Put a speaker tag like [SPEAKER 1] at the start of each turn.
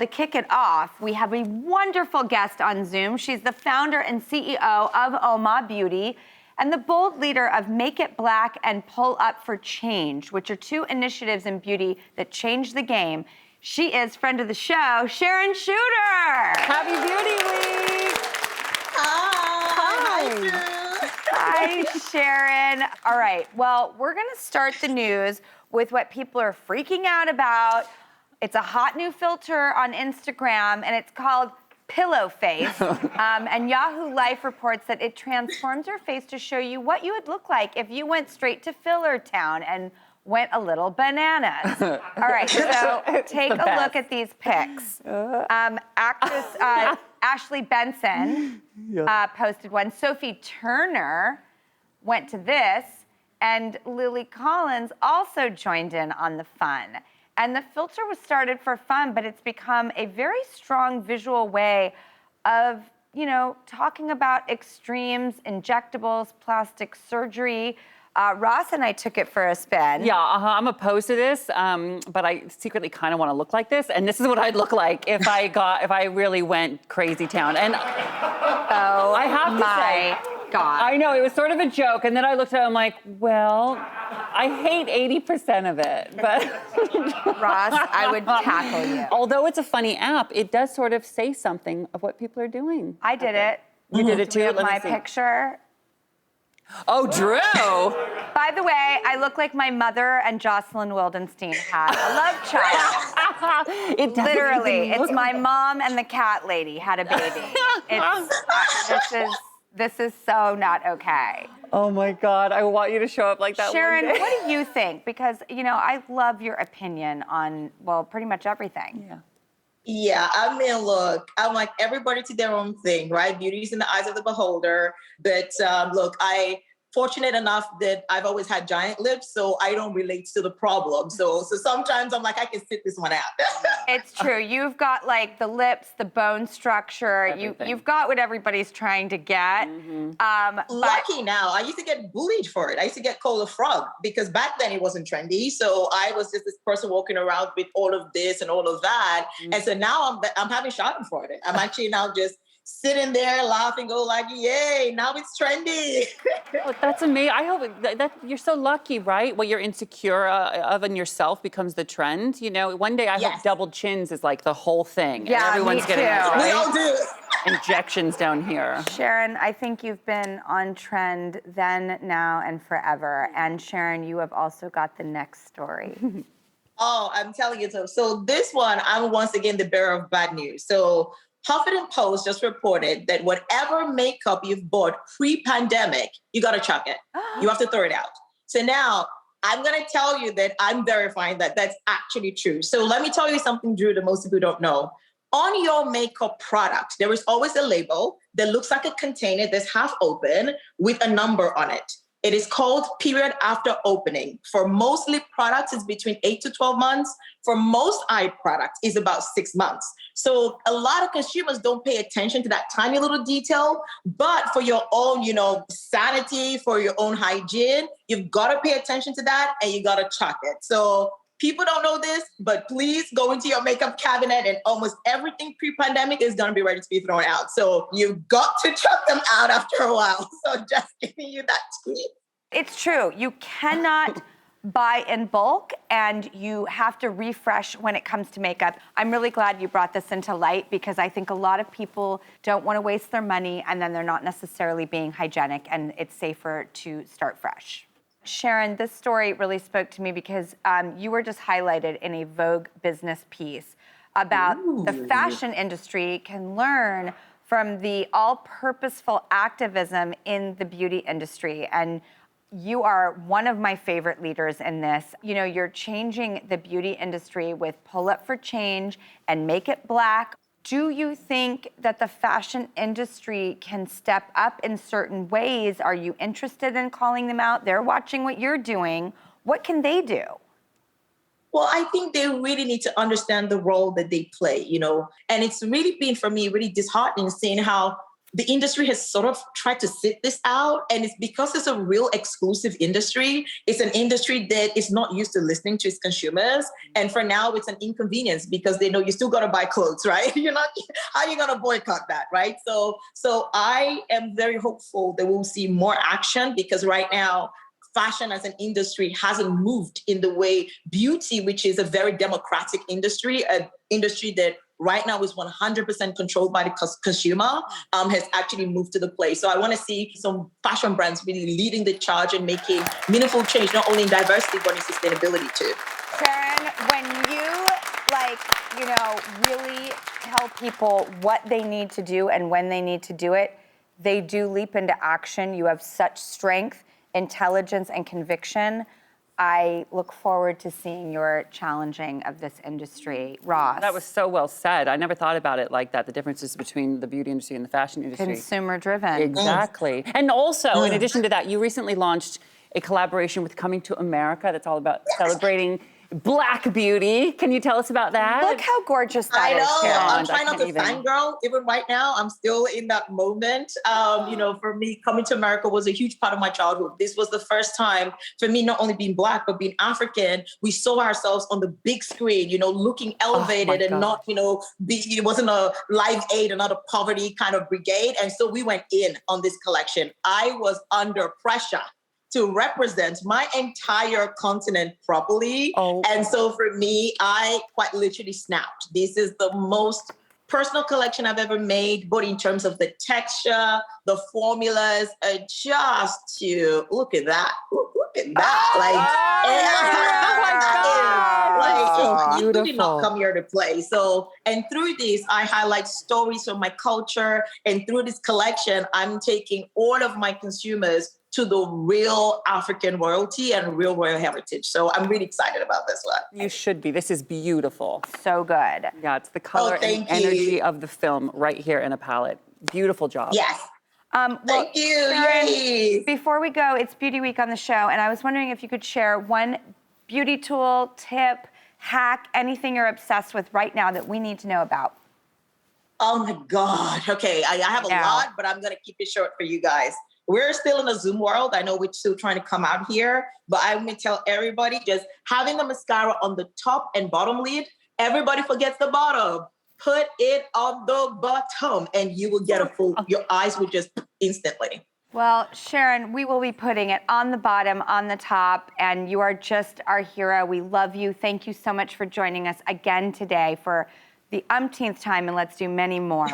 [SPEAKER 1] To kick it off, we have a wonderful guest on Zoom. She's the founder and CEO of Oma Beauty and the bold leader of Make It Black and Pull Up for Change, which are two initiatives in beauty that change the game. She is friend of the show, Sharon Shooter.
[SPEAKER 2] Happy Beauty Week.
[SPEAKER 3] Hi.
[SPEAKER 1] Hi, Sharon. All right, well, we're gonna start the news with what people are freaking out about. It's a hot new filter on Instagram, and it's called Pillow Face. And Yahoo Life reports that it transforms your face to show you what you would look like if you went straight to Filler Town and went a little bananas. All right, so take a look at these pics. Actress Ashley Benson posted one. Sophie Turner went to this, and Lily Collins also joined in on the fun. And the filter was started for fun, but it's become a very strong visual way of, talking about extremes, injectables, plastic surgery. Ross and I took it for a spin.
[SPEAKER 2] Yeah, I'm opposed to this, but I secretly kind of want to look like this. And this is what I'd look like if I really went crazy town. And I have to say,
[SPEAKER 1] God.
[SPEAKER 2] I know, it was sort of a joke, and then I looked at it, I'm like, well, I hate 80% of it, but...
[SPEAKER 1] Ross, I would tackle you.
[SPEAKER 2] Although it's a funny app, it does sort of say something of what people are doing.
[SPEAKER 1] I did it.
[SPEAKER 2] You did it too?
[SPEAKER 1] With my picture.
[SPEAKER 2] Oh, Drew!
[SPEAKER 1] By the way, I look like my mother and Jocelyn Wildenstein had a love child.
[SPEAKER 2] It
[SPEAKER 1] Literally, it's my mom and the cat lady had a baby. This is so not okay.
[SPEAKER 2] Oh my God, I want you to show up like that
[SPEAKER 1] Sharon,
[SPEAKER 2] one day.
[SPEAKER 1] what do you think? Because, I love your opinion on, pretty much everything.
[SPEAKER 3] Yeah, I mean, look, I'm like, everybody to their own thing, right? Beauty is in the eyes of the beholder. But look, fortunate enough that I've always had giant lips, so I don't relate to the problem. So sometimes I'm like, I can sit this one out.
[SPEAKER 1] It's true. You've got like the lips, the bone structure. You've got what everybody's trying to get.
[SPEAKER 3] Lucky now. I used to get bullied for it. I used to get called a frog because back then it wasn't trendy. So I was just this person walking around with all of this and all of that. And so now I'm having shouting for it. I'm actually now just sitting there laughing, go like, yay, now it's trendy.
[SPEAKER 2] Oh, that's amazing. I hope that you're so lucky, right? What you're insecure of in yourself becomes the trend. One day I hope double chins is like the whole thing.
[SPEAKER 1] Yeah,
[SPEAKER 2] and everyone's getting it, right?
[SPEAKER 3] We all do.
[SPEAKER 2] Injections down here.
[SPEAKER 1] Sharon, I think you've been on trend then, now, and forever. And Sharon, you have also got the next story.
[SPEAKER 3] Oh, I'm telling you so. So this one, I'm once again the bearer of bad news. So Huffington Post just reported that whatever makeup you've bought pre-pandemic, you got to chuck it. You have to throw it out. So now I'm going to tell you that I'm verifying that that's actually true. So let me tell you something, Drew, that most people don't know. On your makeup product, there is always a label that looks like a container that's half open with a number on it. It is called period after opening. For most lip products, it's between 8 to 12 months. For most eye products, it's about 6 months. So a lot of consumers don't pay attention to that tiny little detail, but for your own, sanity, for your own hygiene, you've got to pay attention to that and you got to chuck it. So people don't know this, but please go into your makeup cabinet and almost everything pre-pandemic is going to be ready to be thrown out. So you've got to chuck them out after a while. So just giving you that tip.
[SPEAKER 1] It's true. You cannot buy in bulk and you have to refresh when it comes to makeup. I'm really glad you brought this into light because I think a lot of people don't want to waste their money and then they're not necessarily being hygienic, and it's safer to start fresh. Sharon, this story really spoke to me because you were just highlighted in a Vogue business piece about the fashion industry can learn from the all-purposeful activism in the beauty industry. And you are one of my favorite leaders in this. You're changing the beauty industry with Pull Up for Change and Make It Black. Do you think that the fashion industry can step up in certain ways? Are you interested in calling them out? They're watching what you're doing. What can they do?
[SPEAKER 3] Well, I think they really need to understand the role that they play, and it's really been, for me, really disheartening seeing how the industry has sort of tried to sit this out. And it's because it's a real exclusive industry. It's an industry that is not used to listening to its consumers. And for now, it's an inconvenience because they know you still got to buy clothes, right? You're not, how are you going to boycott that, right? So I am very hopeful that we'll see more action because right now, fashion as an industry hasn't moved in the way beauty, which is a very democratic industry, an industry that right now is 100% controlled by the consumer, has actually moved to the place. So I want to see some fashion brands really leading the charge and making meaningful change, not only in diversity, but in sustainability too.
[SPEAKER 1] Sharon, when you really tell people what they need to do and when they need to do it, they do leap into action. You have such strength, intelligence, and conviction. I look forward to seeing your challenging of this industry. Ross.
[SPEAKER 2] That was so well said. I never thought about it like that, the differences between the beauty industry and the fashion industry.
[SPEAKER 1] Consumer driven.
[SPEAKER 2] Exactly. And also, in addition to that, you recently launched a collaboration with Coming to America that's all about celebrating Black beauty. Can you tell us about that?
[SPEAKER 1] Look how gorgeous that is,
[SPEAKER 3] I know.
[SPEAKER 1] Sharon.
[SPEAKER 3] I'm trying not to fangirl. Even right now, I'm still in that moment. For me, Coming to America was a huge part of my childhood. This was the first time for me, not only being Black, but being African. We saw ourselves on the big screen, looking elevated and not, it wasn't a Live Aid, another poverty kind of brigade. And so we went in on this collection. I was under pressure to represent my entire continent properly. And so for me, I quite literally snapped. This is the most personal collection I've ever made, but in terms of the texture, the formulas, just to look at that. Look at that. You did not come here to play. So, and through this, I highlight stories from my culture. And through this collection, I'm taking all of my consumers to the real African royalty and real royal heritage. So I'm really excited about this one.
[SPEAKER 2] You should be. This is beautiful.
[SPEAKER 1] So good.
[SPEAKER 2] Yeah, it's the color and energy of the film right here in a palette. Beautiful job.
[SPEAKER 3] Yes.
[SPEAKER 1] Thank
[SPEAKER 3] you.
[SPEAKER 1] Sharon,
[SPEAKER 3] Yes.
[SPEAKER 1] before we go, it's Beauty Week on the show, and I was wondering if you could share one beauty tool, tip, hack, anything you're obsessed with right now that we need to know about.
[SPEAKER 3] Oh my God. Okay, I have a lot, but I'm gonna keep it short for you guys. We're still in a Zoom world. I know we're still trying to come out here, but I'm gonna tell everybody just having the mascara on the top and bottom lid, everybody forgets the bottom. Put it on the bottom and you will get a full, your eyes will just instantly.
[SPEAKER 1] Well, Sharon, we will be putting it on the bottom, on the top, and you are just our hero. We love you. Thank you so much for joining us again today for the umpteenth time, and let's do many more.